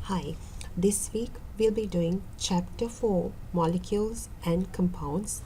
Hi, this week we'll be doing Chapter 4 Molecules and Compounds.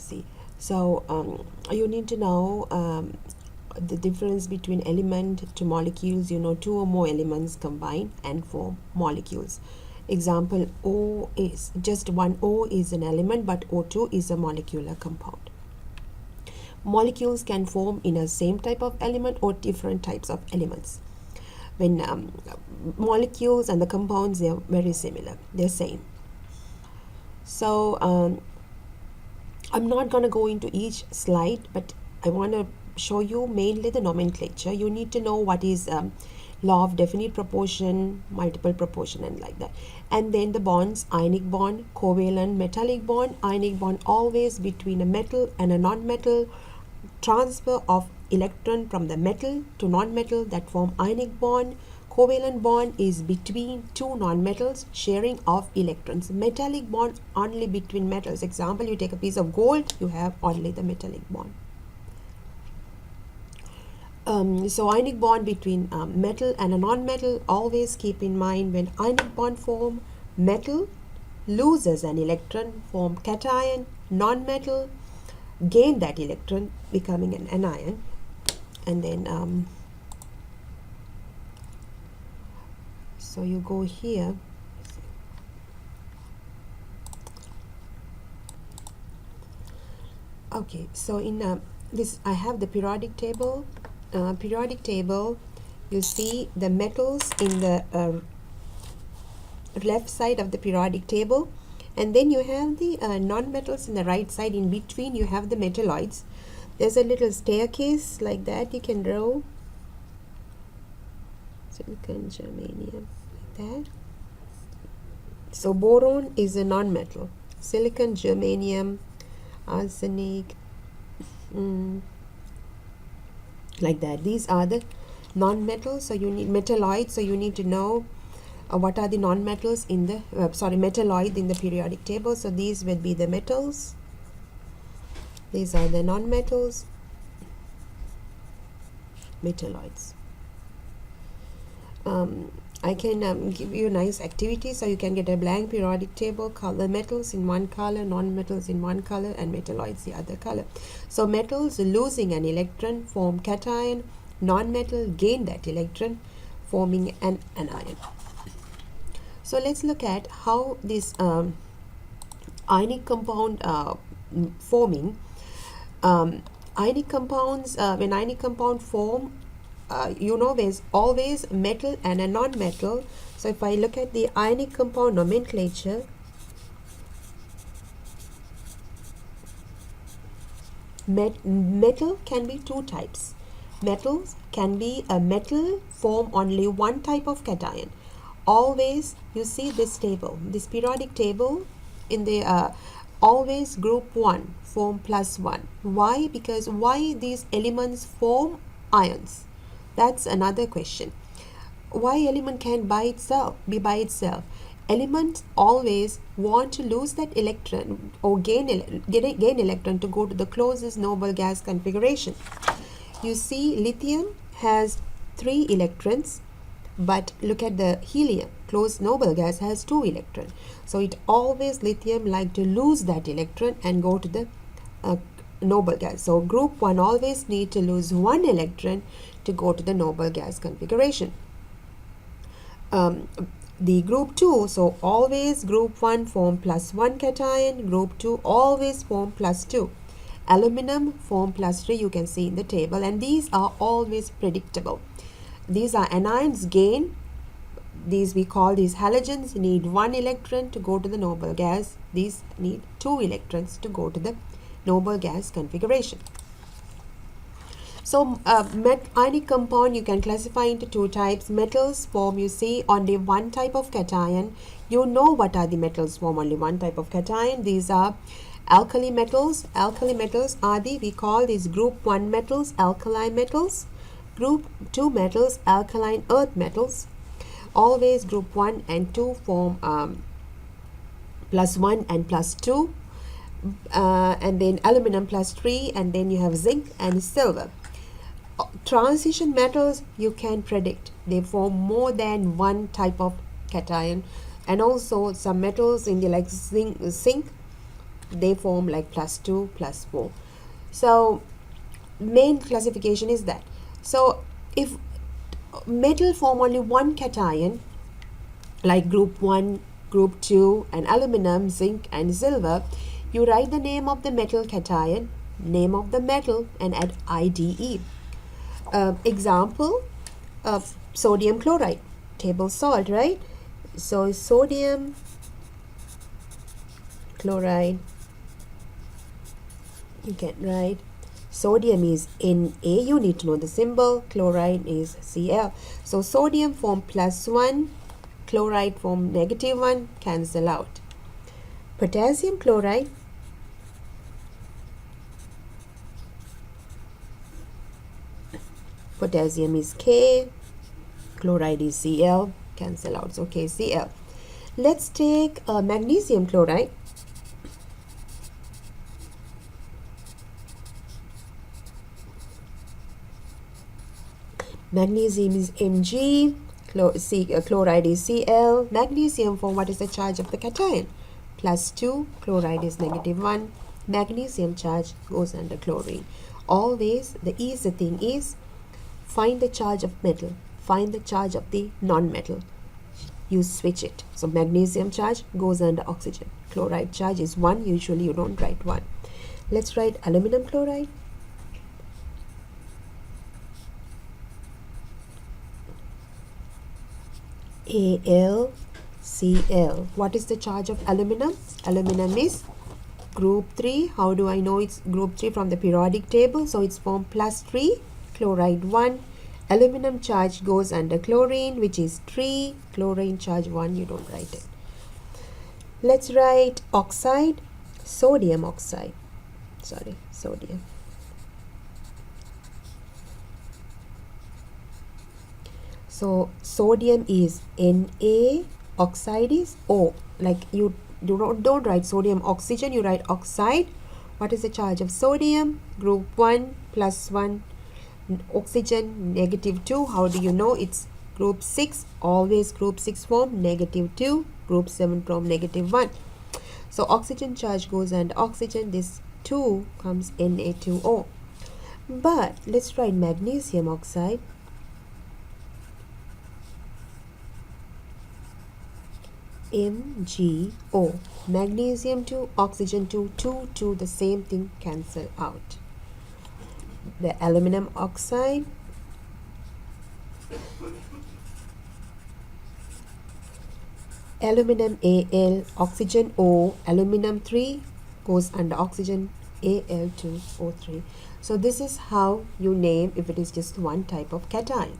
You need to know the difference between element to molecules. Two or more elements combine and form molecules. Example, O is just one O is an element, but O2 is a molecular compound. Molecules can form in a same type of element or different types of elements. When molecules and the compounds, they're very similar, they're same. So I'm not going to go into each slide, but I want to show you mainly the nomenclature. You need to know what is law of definite proportion, multiple proportion, and like that. And then the bonds: ionic bond, covalent, metallic bond. Ionic bond always between a metal and a non-metal. Transfer of electron from the metal to non-metal, that form ionic bond. Covalent bond is between two non-metals sharing of electrons. Metallic bond only between metals. Example, you take a piece of gold, you have only the metallic bond. So ionic bond between metal and a non-metal. Always keep in mind, when ionic bond form, metal loses an electron, form cation. Non-metal gain that electron, becoming an anion. And then so you go here. Okay, so in this I have the periodic table. You see the metals in the left side of the periodic table, and then you have the non-metals in the right side. In between you have the metalloids. There's a little staircase like that you can draw. Silicon, germanium, like that. So boron is a non-metal. Silicon, germanium, arsenic, like that. These are the non-metals. So you need metalloids. So you need to know what are the non-metals in the metalloid in the periodic table. So these will be the metals. These are the non-metals, metalloids. I can give you a nice activity, so you can get a blank periodic table, color metals in one color, non-metals in one color, and metalloids the other color. So metals losing an electron form cation, non-metal gain that electron, forming an anion. So let's look at how this ionic compound forming. Ionic compounds, when ionic compound form, there's always metal and a non-metal. So if I look at the ionic compound nomenclature, metal can be two types. Metals can be a metal form only one type of cation. Always you see this table, this periodic table, in the always group 1 form +1. Why? Because why these elements form ions? That's another question. Why element can be by itself? Elements always want to lose that electron or gain electron to go to the closest noble gas configuration. You see, lithium has 3 electrons, but look at the helium, closed noble gas, has 2 electrons. So it always, lithium like to lose that electron and go to the noble gas. So group 1 always need to lose 1 electron to go to the noble gas configuration. The group 2, so always group 1 form +1 cation, group 2 always form +2. Aluminum form +3, you can see in the table, and these are always predictable. These are anions gain. These we call these halogens, need 1 electron to go to the noble gas. These need 2 electrons to go to the noble gas configuration. So ionic compound you can classify into 2 types. Metals form, you see, only 1 type of cation. You know what are the metals form only 1 type of cation. These are alkali metals. Alkali metals are we call these group 1 metals, alkali metals. Group 2 metals, alkaline earth metals. Always group 1 and 2 form +1 and +2. And then aluminum +3, and then you have zinc and silver. Transition metals you can predict. They form more than one type of cation, and also some metals in the like zinc they form like +2, +4. So main classification is that. So if metal form only one cation, like group 1, group 2, and aluminum, zinc, and silver, you write the name of the metal cation, name of the metal, and add IDE. Example of sodium chloride, table salt, right? So sodium chloride, you can write sodium is Na, you need to know the symbol, chloride is Cl. So sodium form +1, chloride form -1, cancel out. Potassium chloride, potassium is K, chloride is Cl, cancel out, so KCl. Let's take magnesium chloride. Magnesium is Mg, chloride is Cl. Magnesium form, what is the charge of the cation? +2, chloride is -1. Magnesium charge goes under chlorine. Always the easy thing is find the charge of metal, find the charge of the non-metal. You switch it. So magnesium charge goes under oxygen. Chloride charge is 1. Usually you don't write 1. Let's write aluminum chloride. AlCl. What is the charge of aluminum? Aluminum is group 3. How do I know it's group 3? From the periodic table. So it's formed +3, chloride 1. Aluminum charge goes under chlorine, which is 3. Chlorine charge 1. You don't write it. Let's write oxide. Sodium oxide. Sorry, sodium. So sodium is Na, oxide is O. Like you don't write sodium oxygen, you write oxide. What is the charge of sodium? Group 1, +1. Oxygen, -2. How do you know? It's group 6. Always group 6 form, -2. Group 7 form, -1. So oxygen charge goes under oxygen. This 2 comes Na2O. But let's write magnesium oxide. MgO. Magnesium 2, oxygen 2, 2, 2, the same thing, cancel out. The aluminum oxide, aluminum Al, oxygen O, aluminum 3 goes under oxygen, Al2O3. So this is how you name if it is just one type of cation.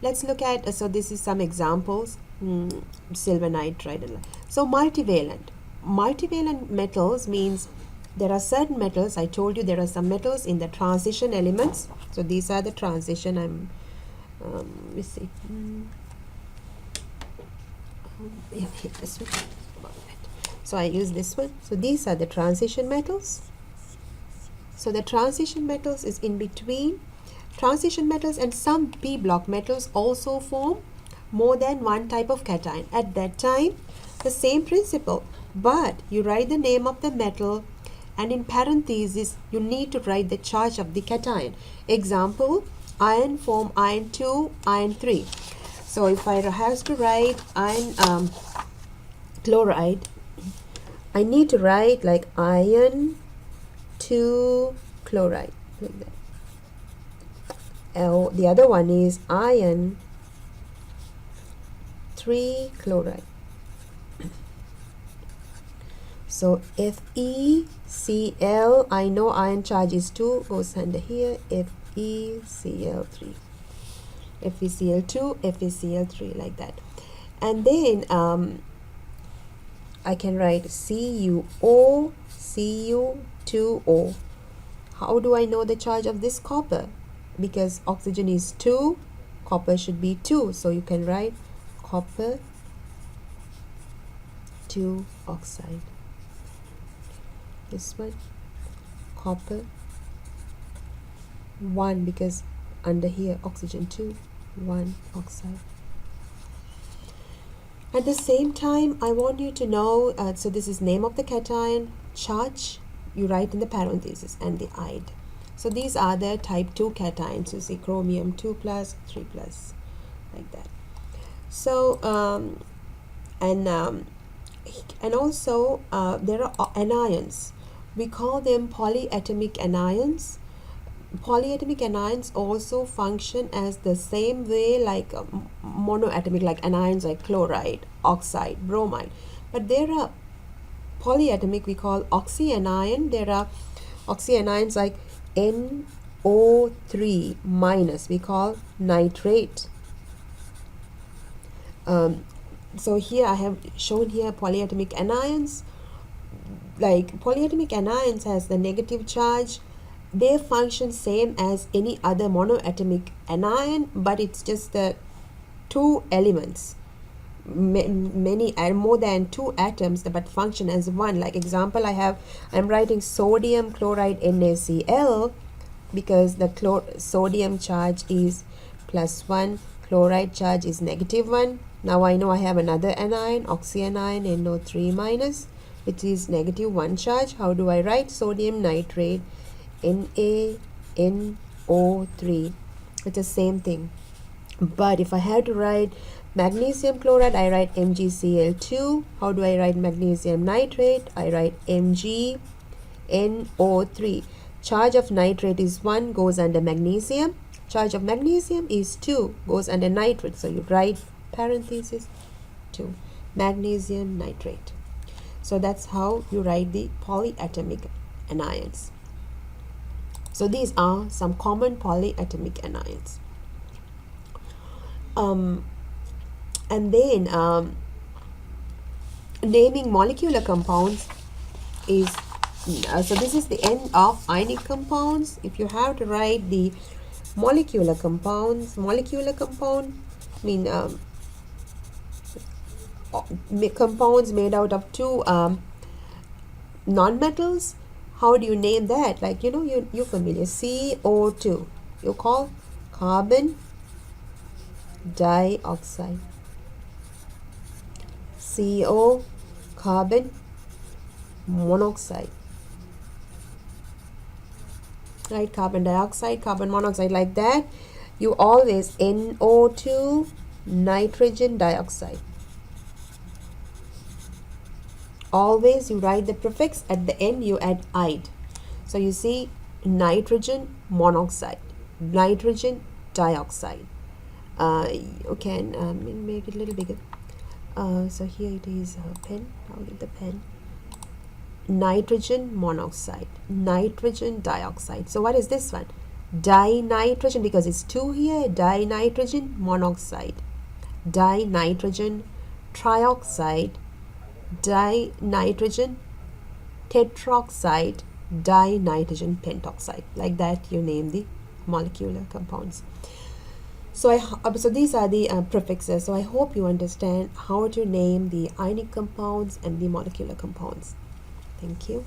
Let's look at, so this is some examples. Silver nitride. So multivalent. Multivalent metals means there are certain metals. I told you there are some metals in the transition elements. So these are the transition. Let me see. Yeah, this one. So I use this one. So these are the transition metals. So the transition metals is in between. Transition metals and some p block metals also form more than one type of cation. At that time, the same principle, but you write the name of the metal, and in parentheses you need to write the charge of the cation. Example, iron form iron 2, iron 3. So if I have to write iron chloride, I need to write like iron 2 chloride, like that. The other one is iron 3 chloride. So FeCl, I know iron charge is 2, goes under here, FeCl3. FeCl2, FeCl3, like that. And then I can write CuO, Cu2O. How do I know the charge of this copper? Because oxygen is 2, copper should be 2. So you can write copper 2 oxide. This one, copper 1, because under here oxygen 2, 1 oxide. At the same time, I want you to know, so this is name of the cation, charge, you write in the parenthesis, and the ide. So these are the type 2 cations. You see chromium 2 plus, 3 plus, like that. So, and also there are anions. We call them polyatomic anions. Polyatomic anions also function as the same way like monoatomic, like anions like chloride, oxide, bromide. But there are polyatomic we call oxyanion. There are oxyanions like NO3 minus, we call nitrate. So here I have shown here polyatomic anions. Like polyatomic anions has the negative charge. They function same as any other monoatomic anion, but it's just the two elements, many and more than two atoms, but function as one. Like example, I'm writing sodium chloride NaCl because the sodium charge is +1, chloride charge is -1. Now I know I have another anion, oxyanion NO3 minus, which is -1 charge. How do I write? Sodium nitrate NaNO3. It's the same thing. But if I have to write magnesium chloride, I write MgCl2. How do I write magnesium nitrate? I write MgNO3. Charge of nitrate is 1, goes under magnesium. Charge of magnesium is 2, goes under nitrate. So you write parenthesis 2, magnesium nitrate. So that's how you write the polyatomic anions. So these are some common polyatomic anions. And then naming molecular compounds is, so this is the end of ionic compounds. If you have to write the molecular compound mean compounds made out of two non-metals. How do you name that? Like, you're familiar. CO2, you call carbon dioxide. CO, carbon monoxide. Right, carbon dioxide, carbon monoxide, like that. You always NO2, nitrogen dioxide. Always you write the prefix at the end, you add ide. So you see nitrogen monoxide, nitrogen dioxide. You can make it a little bigger. So here it is a pen. I'll get the pen. Nitrogen monoxide, nitrogen dioxide. So what is this one? Dinitrogen, because it's 2 here. Dinitrogen monoxide, dinitrogen trioxide, dinitrogen tetroxide, dinitrogen pentoxide. Like that you name the molecular compounds. So so these are the prefixes. So I hope you understand how to name the ionic compounds and the molecular compounds. Thank you.